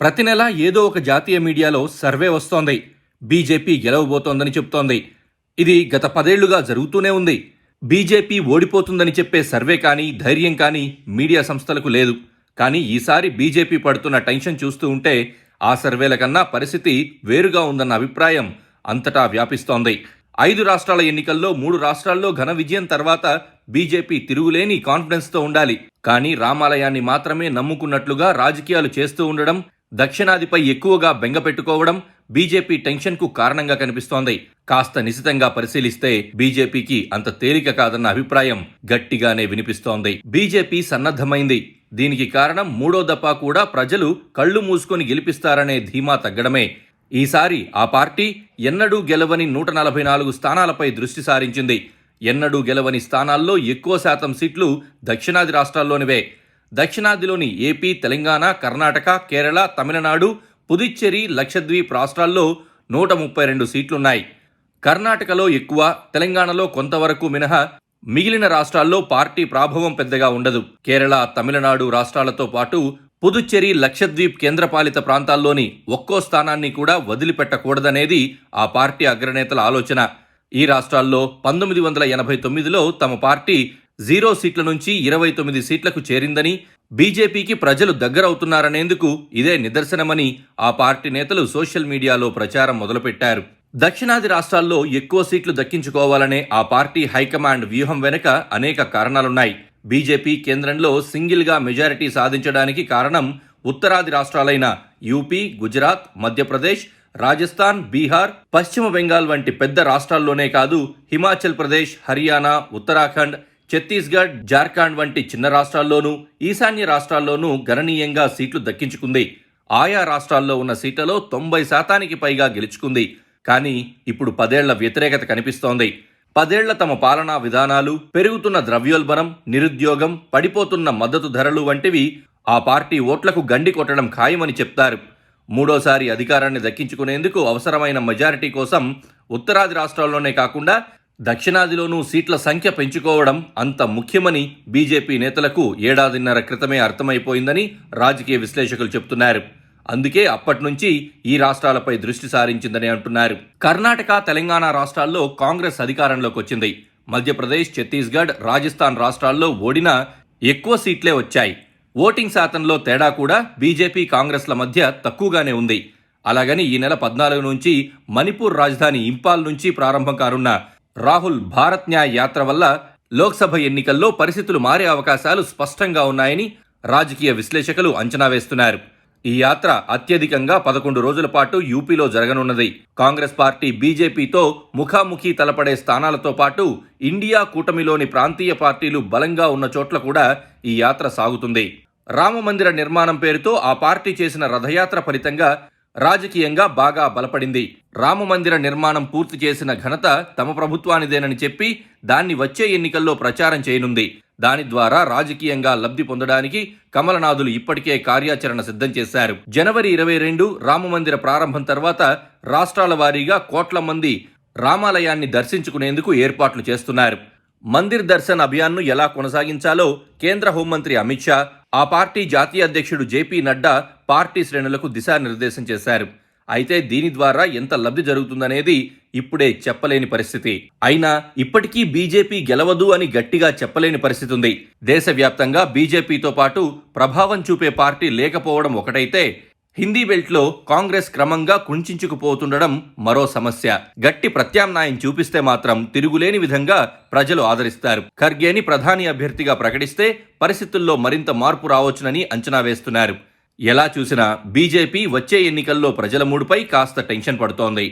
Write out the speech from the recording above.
ప్రతి నెల ఏదో ఒక జాతీయ మీడియాలో సర్వే వస్తోంది. బీజేపీ గెలవబోతోందని చెప్తోంది. ఇది గత 10 ఏళ్లుగా జరుగుతూనే ఉంది. బీజేపీ ఓడిపోతుందని చెప్పే సర్వే కానీ, ధైర్యం కానీ మీడియా సంస్థలకు లేదు. కానీ ఈసారి బీజేపీ పడుతున్న టెన్షన్ చూస్తూ ఉంటే ఆ సర్వేల కన్నా పరిస్థితి వేరుగా ఉందన్న అభిప్రాయం అంతటా వ్యాపిస్తోంది. 5 రాష్ట్రాల ఎన్నికల్లో 3 రాష్ట్రాల్లో ఘన విజయం తర్వాత బీజేపీ తిరుగులేని కాన్ఫిడెన్స్తో ఉండాలి. కానీ రామాలయాన్ని మాత్రమే నమ్ముకున్నట్లుగా రాజకీయాలు చేస్తూ ఉండడం, దక్షిణాదిపై ఎక్కువగా బెంగ పెట్టుకోవడం బీజేపీ టెన్షన్కు కారణంగా కనిపిస్తోంది. కాస్త నిశితంగా పరిశీలిస్తే బీజేపీకి అంత తేలిక కాదన్న అభిప్రాయం గట్టిగానే వినిపిస్తోంది. బీజేపీ సన్నద్ధమైంది. దీనికి కారణం 3వ దఫా కూడా ప్రజలు కళ్లు మూసుకొని గెలిపిస్తారనే ధీమా తగ్గడమే. ఈసారి ఆ పార్టీ ఎన్నడూ గెలవని 144 స్థానాలపై దృష్టి సారించింది. ఎన్నడూ గెలవని స్థానాల్లో ఎక్కువ శాతం సీట్లు దక్షిణాది రాష్ట్రాల్లోనివే. దక్షిణాదిలోని ఏపీ, తెలంగాణ, కర్ణాటక, కేరళ, తమిళనాడు, పుదుచ్చేరి, లక్షద్వీప్ రాష్ట్రాల్లో 132 సీట్లున్నాయి. కర్ణాటకలో ఎక్కువ, తెలంగాణలో కొంతవరకు మినహా మిగిలిన రాష్ట్రాల్లో పార్టీ ప్రాభవం పెద్దగా ఉండదు. కేరళ, తమిళనాడు రాష్ట్రాలతో పాటు పుదుచ్చేరి, లక్షద్వీప్ కేంద్రపాలిత ప్రాంతాల్లోని ఒక్కో స్థానాన్ని కూడా వదిలిపెట్టకూడదనేది ఆ పార్టీ అగ్రనేతల ఆలోచన. ఈ రాష్ట్రాల్లో 1989లో తమ పార్టీ 0 సీట్ల నుంచి 29 సీట్లకు చేరిందని, బీజేపీకి ప్రజలు దగ్గరవుతున్నారనేందుకు ఇదే నిదర్శనమని ఆ పార్టీ నేతలు సోషల్ మీడియాలో ప్రచారం మొదలుపెట్టారు. దక్షిణాది రాష్ట్రాల్లో ఎక్కువ సీట్లు దక్కించుకోవాలనే ఆ పార్టీ హైకమాండ్ వ్యూహం వెనుక అనేక కారణాలున్నాయి. బీజేపీ కేంద్రంలో సింగిల్గా మెజారిటీ సాధించడానికి కారణం ఉత్తరాది రాష్ట్రాలైన యూపీ, గుజరాత్, మధ్యప్రదేశ్, రాజస్థాన్, బీహార్, పశ్చిమ బెంగాల్ వంటి పెద్ద రాష్ట్రాల్లోనే కాదు, హిమాచల్ ప్రదేశ్, హర్యానా, ఉత్తరాఖండ్, ఛత్తీస్గఢ్, జార్ఖండ్ వంటి చిన్న రాష్ట్రాల్లోనూ, ఈశాన్య రాష్ట్రాల్లోనూ గణనీయంగా సీట్లు దక్కించుకుంది. ఆయా రాష్ట్రాల్లో ఉన్న సీట్లలో 90% పైగా గెలుచుకుంది. కానీ ఇప్పుడు 10 ఏళ్ల వ్యతిరేకత కనిపిస్తోంది. 10 ఏళ్ల తమ పాలనా విధానాలు, పెరుగుతున్న ద్రవ్యోల్బణం, నిరుద్యోగం, పడిపోతున్న మద్దతు ధరలు వంటివి ఆ పార్టీ ఓట్లకు గండి కొట్టడం ఖాయమని చెప్తారు. మూడోసారి అధికారాన్ని దక్కించుకునేందుకు అవసరమైన మెజారిటీ కోసం ఉత్తరాది రాష్ట్రాల్లోనే కాకుండా దక్షిణాదిలోనూ సీట్ల సంఖ్య పెంచుకోవడం అంత ముఖ్యమని బీజేపీ నేతలకు 1.5 ఏళ్ల క్రితమే అర్థమైపోయిందని రాజకీయ విశ్లేషకులు చెప్తున్నారు. అందుకే అప్పట్నుంచి ఈ రాష్ట్రాలపై దృష్టి సారించిందని అంటున్నారు. కర్ణాటక, తెలంగాణ రాష్ట్రాల్లో కాంగ్రెస్ అధికారంలోకి వచ్చింది. మధ్యప్రదేశ్, ఛత్తీస్గఢ్, రాజస్థాన్ రాష్ట్రాల్లో ఓడినా ఎక్కువ సీట్లే వచ్చాయి. ఓటింగ్ శాతంలో తేడా కూడా బీజేపీ, కాంగ్రెస్ల మధ్య తక్కువగానే ఉంది. అలాగని ఈ నెల 14 నుంచి మణిపూర్ రాజధాని ఇంపాల్ నుంచి ప్రారంభం కానున్న రాహుల్ భారత్ న్యాయ్ యాత్ర వల్ల లోక్సభ ఎన్నికల్లో పరిస్థితులు మారే అవకాశాలు స్పష్టంగా ఉన్నాయని రాజకీయ విశ్లేషకులు అంచనా వేస్తున్నారు. ఈ యాత్ర అత్యధికంగా 11 రోజుల పాటు యూపీలో జరగనున్నది. కాంగ్రెస్ పార్టీ బీజేపీతో ముఖాముఖి తలపడే స్థానాలతో పాటు ఇండియా కూటమిలోని ప్రాంతీయ పార్టీలు బలంగా ఉన్న చోట్ల కూడా ఈ యాత్ర సాగుతుంది. రామమందిర నిర్మాణం పేరుతో ఆ పార్టీ చేసిన రథయాత్ర ఫలితంగా రాజకీయంగా బాగా బలపడింది. రామమందిర నిర్మాణం పూర్తి చేసిన ఘనత తమ ప్రభుత్వానిదేనని చెప్పి దాన్ని వచ్చే ఎన్నికల్లో ప్రచారం చేయనుంది. దాని ద్వారా రాజకీయంగా లబ్ధి పొందడానికి కమలనాథులు ఇప్పటికే కార్యాచరణ సిద్ధం చేశారు. జనవరి 22 రామమందిర ప్రారంభం తర్వాత రాష్ట్రాల వారీగా కోట్ల మంది రామాలయాన్ని దర్శించుకునేందుకు ఏర్పాట్లు చేస్తున్నారు. మందిర్ దర్శన్ అభియాన్ను ఎలా కొనసాగించాలో కేంద్ర హోంమంత్రి అమిత్ షా, ఆ పార్టీ జాతీయ అధ్యక్షుడు జేపీ నడ్డా పార్టీ శ్రేణులకు దిశానిర్దేశం చేశారు. అయితే దీని ద్వారా ఎంత లబ్ధి జరుగుతుందనేది ఇప్పుడే చెప్పలేని పరిస్థితి. అయినా ఇప్పటికీ బీజేపీ గెలవదు అని గట్టిగా చెప్పలేని పరిస్థితి ఉంది. దేశవ్యాప్తంగా బీజేపీతో పాటు ప్రభావం చూపే పార్టీ లేకపోవడం ఒకటైతే, హిందీ బెల్ట్లో కాంగ్రెస్ క్రమంగా కుంచుకుపోతుండడం మరో సమస్య. గట్టి ప్రత్యామ్నాయం చూపిస్తే మాత్రం తిరుగులేని విధంగా ప్రజలు ఆదరిస్తారు. ఖర్గేని ప్రధాని అభ్యర్థిగా ప్రకటిస్తే పరిస్థితుల్లో మరింత మార్పు రావచ్చునని అంచనా వేస్తున్నారు. ఎలా చూసినా బీజేపీ వచ్చే ఎన్నికల్లో ప్రజల మూడుపై కాస్త టెన్షన్ పడుతోంది.